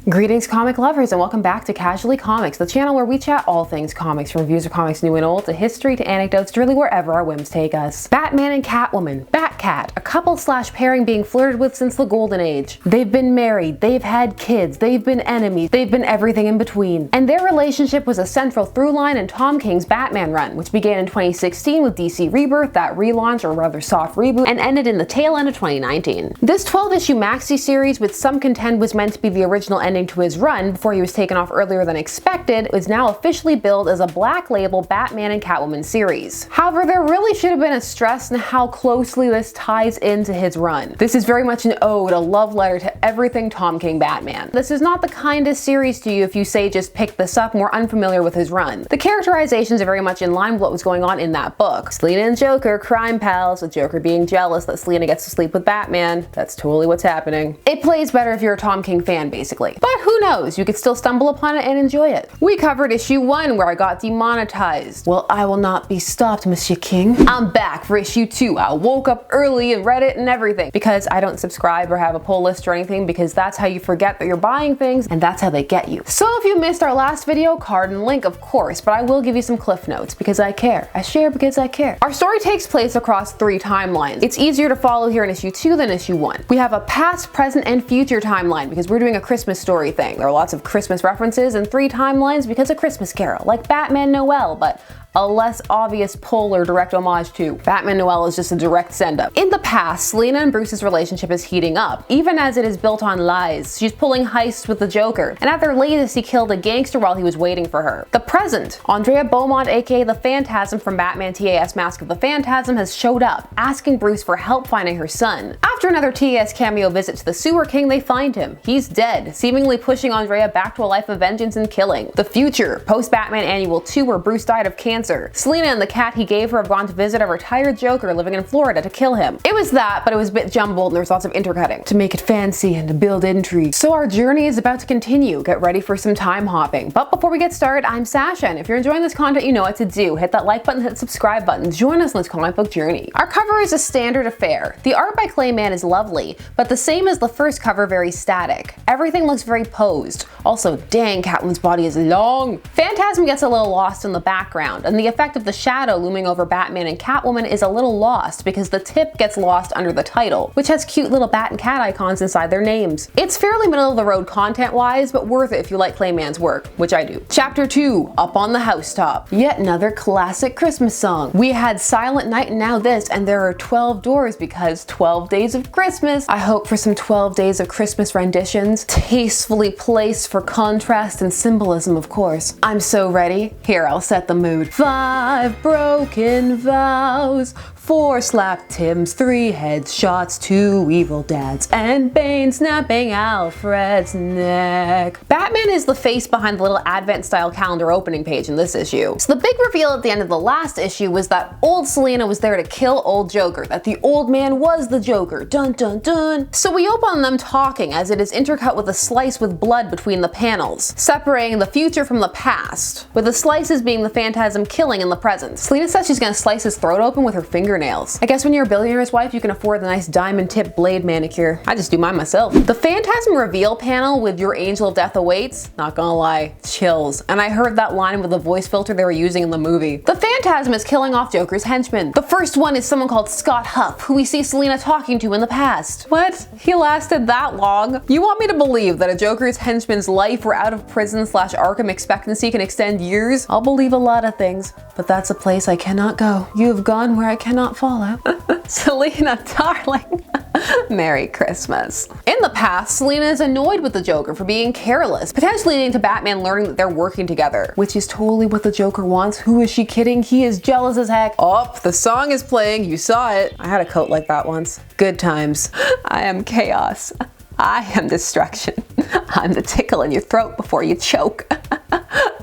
Greetings comic lovers and welcome back to Casually Comics, the channel where we chat all things comics, from reviews of comics new and old to history to anecdotes to really wherever our whims take us. Batman and Catwoman, BatCat, a couple/pairing being flirted with since the golden age. They've been married, they've had kids, they've been enemies, they've been everything in between. And their relationship was a central through line in Tom King's Batman run, which began in 2016 with DC Rebirth, that relaunch or rather soft reboot, and ended in the tail end of 2019. This 12-issue maxi series, with some contend was meant to be the original ending to his run before he was taken off earlier than expected, is now officially billed as a black label Batman and Catwoman series. However, there really should have been a stress in how closely this ties into his run. This is very much an ode, a love letter to everything Tom King Batman. This is not the kindest series to you if you say just pick this up more unfamiliar with his run. The characterizations are very much in line with what was going on in that book. Selina and Joker, crime pals, with Joker being jealous that Selina gets to sleep with Batman. That's totally what's happening. It plays better if you're a Tom King fan, basically. But who knows, you could still stumble upon it and enjoy it. We covered issue 1 where I got demonetized. Well, I will not be stopped, Monsieur King. I'm back for issue 2. I woke up early and read it and everything, because I don't subscribe or have a pull list or anything, because that's how you forget that you're buying things and that's how they get you. So if you missed our last video, card and link of course, but I will give you some cliff notes because I care. I share because I care. Our story takes place across 3 timelines. It's easier to follow here in issue 2 than issue 1. We have a past, present, and future timeline because we're doing a Christmas story thing. There are lots of Christmas references and 3 timelines because of Christmas Carol, like Batman Noel, but a less obvious pull or direct homage to. Batman Noel is just a direct send-up. In the past, Selina and Bruce's relationship is heating up, even as it is built on lies. She's pulling heists with the Joker, and at their latest he killed a gangster while he was waiting for her. The present, Andrea Beaumont aka the Phantasm from Batman TAS Mask of the Phantasm has showed up, asking Bruce for help finding her son. After another TAS cameo visit to the Sewer King, they find him. He's dead, seemingly pushing Andrea back to a life of vengeance and killing. The future, post-Batman Annual 2 where Bruce died of cancer. Selina and the cat he gave her have gone to visit a retired Joker living in Florida to kill him. It was that, but it was a bit jumbled and there was lots of intercutting to make it fancy and to build intrigue. So our journey is about to continue. Get ready for some time hopping. But before we get started, I'm Sasha, and if you're enjoying this content, you know what to do. Hit that like button, hit the subscribe button. Join us on this comic book journey. Our cover is a standard affair. The art by Clay Mann is lovely, but the same as the first cover, very static. Everything looks very posed. Also, dang, Catwoman's body is long. Phantasm gets a little lost in the background, and the effect of the shadow looming over Batman and Catwoman is a little lost because the tip gets lost under the title, which has cute little bat and cat icons inside their names. It's fairly middle of the road content-wise, but worth it if you like Clay Mann's work, which I do. Chapter 2, Up on the Housetop. Yet another classic Christmas song. We had Silent Night and now this, and there are 12 doors because 12 days of Christmas. I hope for some 12 days of Christmas renditions, tastefully placed for contrast and symbolism, of course. I'm so ready. Here, I'll set the mood. 5 broken vows, 4 slapped Tims, 3 headshots, 2 evil dads, and Bane snapping Alfred's neck. Batman is the face behind the little Advent-style calendar opening page in this issue. So the big reveal at the end of the last issue was that old Selina was there to kill old Joker, that the old man was the Joker. Dun dun dun. So we open on them talking as it is intercut with a slice with blood between the panels, separating the future from the past, with the slices being the Phantasm killing in the present. Selina says she's gonna slice his throat open with her fingernails. I guess when you're a billionaire's wife, you can afford the nice diamond tip blade manicure. I just do mine myself. The Phantasm reveal panel with "Your angel of death awaits," not gonna lie, chills. And I heard that line with the voice filter they were using in the movie. The Phantasm is killing off Joker's henchmen. The first one is someone called Scott Huff, who we see Selina talking to in the past. What? He lasted that long? You want me to believe that a Joker's henchman's life or out of prison / Arkham expectancy can extend years? I'll believe a lot of things, but that's a place I cannot go. You have gone where I cannot follow. Selina, darling. Merry Christmas. In the past, Selina is annoyed with the Joker for being careless, potentially leading to Batman learning that they're working together, which is totally what the Joker wants. Who is she kidding? He is jealous as heck. Oh, the song is playing. You saw it. I had a coat like that once. Good times. I am chaos. I am destruction. I'm the tickle in your throat before you choke.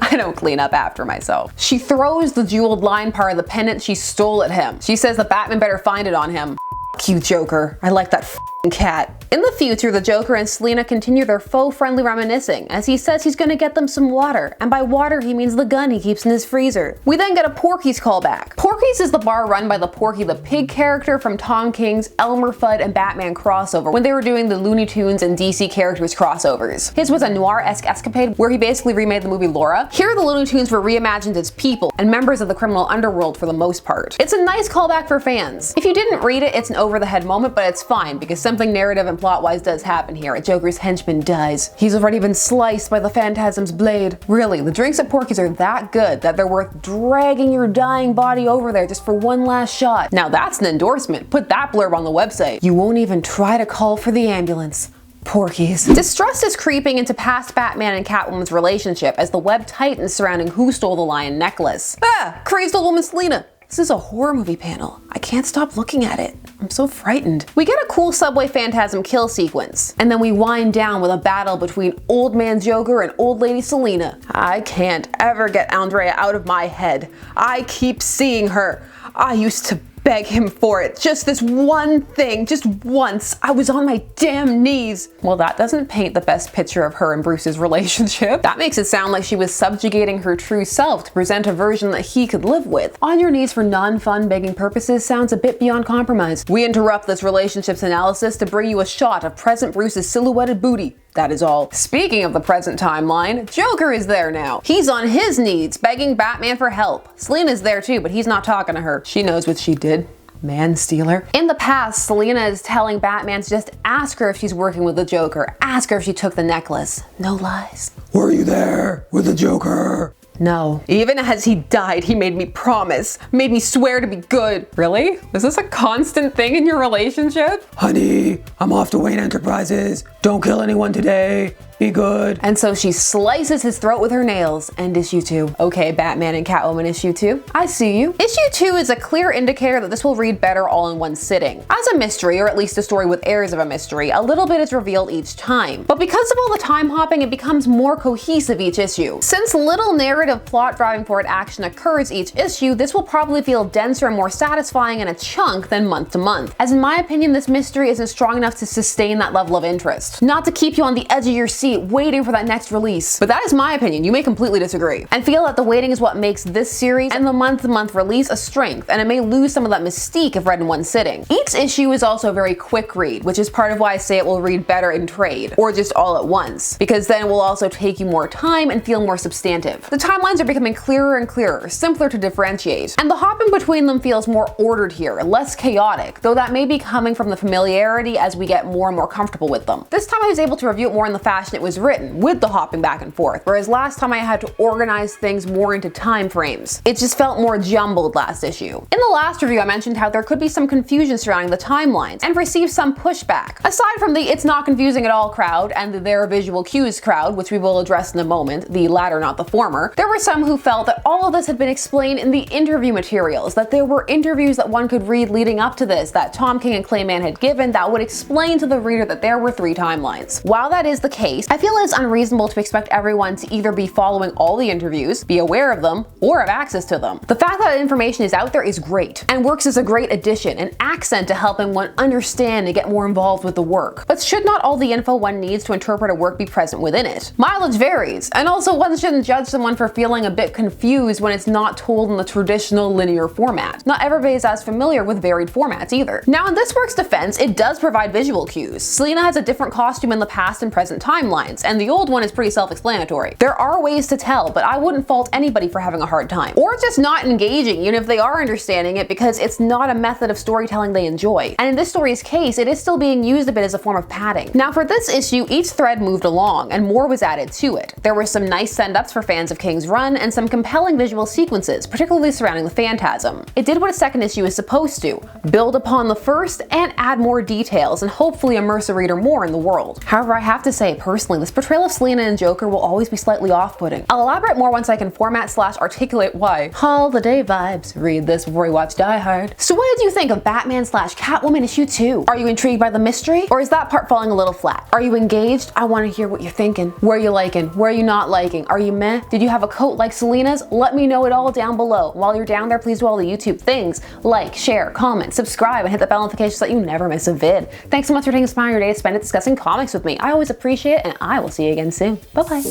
I don't clean up after myself. She throws the jeweled line part of the pendant she stole at him. She says the Batman better find it on him. F*** you, Joker. I like that f***ing cat. In the future, the Joker and Selina continue their faux-friendly reminiscing as he says he's gonna get them some water, and by water he means the gun he keeps in his freezer. We then get a Porky's callback. Porky's is the bar run by the Porky the Pig character from Tom King's Elmer Fudd and Batman crossover when they were doing the Looney Tunes and DC characters crossovers. His was a noir-esque escapade where he basically remade the movie Laura. Here the Looney Tunes were reimagined as people and members of the criminal underworld for the most part. It's a nice callback for fans. If you didn't read it, it's an over-the-head moment, but it's fine because something narrative and plot-wise does happen here. A Joker's henchman dies. He's already been sliced by the Phantasm's blade. Really, the drinks at Porky's are that good that they're worth dragging your dying body over there just for one last shot. Now that's an endorsement. Put that blurb on the website. You won't even try to call for the ambulance. Porky's. Distrust is creeping into past Batman and Catwoman's relationship as the web tightens surrounding who stole the lion necklace. Ah! Crazed old woman Selina! This is a horror movie panel. I can't stop looking at it. I'm so frightened. We get a cool subway Phantasm kill sequence, and then we wind down with a battle between Old Man Joker and Old Lady Selina. I can't ever get Andrea out of my head. I keep seeing her. I used to beg him for it. Just this one thing, just once. I was on my damn knees. Well, that doesn't paint the best picture of her and Bruce's relationship. That makes it sound like she was subjugating her true self to present a version that he could live with. On your knees for non-fun begging purposes sounds a bit beyond compromise. We interrupt this relationships analysis to bring you a shot of present Bruce's silhouetted booty. That is all. Speaking of the present timeline, Joker is there now. He's on his knees, begging Batman for help. Selina's there too, but he's not talking to her. She knows what she did. Man stealer. In the past, Selina is telling Batman to just ask her if she's working with the Joker. Ask her if she took the necklace. No lies. Were you there with the Joker? No. Even as he died, he made me promise. Made me swear to be good. Really? Is this a constant thing in your relationship? Honey, I'm off to Wayne Enterprises. Don't kill anyone today. Be good. And so she slices his throat with her nails. End issue 2. Okay, Batman and Catwoman issue 2. I see you. Issue 2 is a clear indicator that this will read better all in one sitting. As a mystery, or at least a story with airs of a mystery, a little bit is revealed each time. But because of all the time hopping, it becomes more cohesive each issue. Since little narrative plot driving forward action occurs each issue, this will probably feel denser and more satisfying in a chunk than month to month. As in my opinion, this mystery isn't strong enough to sustain that level of interest. Not to keep you on the edge of your seat waiting for that next release. But that is my opinion. You may completely disagree. And feel that the waiting is what makes this series and the month-to-month release a strength, and it may lose some of that mystique if read in one sitting. Each issue is also a very quick read, which is part of why I say it will read better in trade, or just all at once, because then it will also take you more time and feel more substantive. The timelines are becoming clearer and clearer, simpler to differentiate, and the hopping between them feels more ordered here, less chaotic, though that may be coming from the familiarity as we get more and more comfortable with them. This time I was able to review it more in the fashion it was written, with the hopping back and forth, whereas last time I had to organize things more into time frames. It just felt more jumbled last issue. In the last review I mentioned how there could be some confusion surrounding the timelines, and received some pushback. Aside from the it's not confusing at all crowd and the there are visual cues crowd, which we will address in a moment, the latter not the former, there were some who felt that all of this had been explained in the interview materials, that there were interviews that one could read leading up to this that Tom King and Mann had given that would explain to the reader that there were 3 timelines. While that is the case, I feel it's unreasonable to expect everyone to either be following all the interviews, be aware of them, or have access to them. The fact that information is out there is great, and works as a great addition, an accent to helping one understand and get more involved with the work. But should not all the info one needs to interpret a work be present within it? Mileage varies, and also one shouldn't judge someone for feeling a bit confused when it's not told in the traditional linear format. Not everybody is as familiar with varied formats either. Now in this work's defense, it does provide visual cues. Selina has a different costume in the past and present timelines, and the old one is pretty self-explanatory. There are ways to tell, but I wouldn't fault anybody for having a hard time, or just not engaging, even if they are understanding it, because it's not a method of storytelling they enjoy. And in this story's case, it is still being used a bit as a form of padding. Now for this issue, each thread moved along, and more was added to it. There were some nice send-ups for fans of King's run, and some compelling visual sequences, particularly surrounding the Phantasm. It did what a second issue is supposed to, build upon the first and add more details, and hopefully immerse a reader more in the world. However, I have to say, personally, personally, this portrayal of Selina and Joker will always be slightly off-putting. I'll elaborate more once I can format/articulate why. Holiday vibes. Read this before you watch Die Hard. So what did you think of Batman/Catwoman issue 2? Are you intrigued by the mystery? Or is that part falling a little flat? Are you engaged? I want to hear what you're thinking. Where are you liking? Where are you not liking? Are you meh? Did you have a coat like Selina's? Let me know it all down below. While you're down there, please do all the YouTube things. Like, share, comment, subscribe, and hit the bell notification so that you never miss a vid. Thanks so much for taking some time out of your day to spend it discussing comics with me. I always appreciate it, and I will see you again soon. Bye-bye.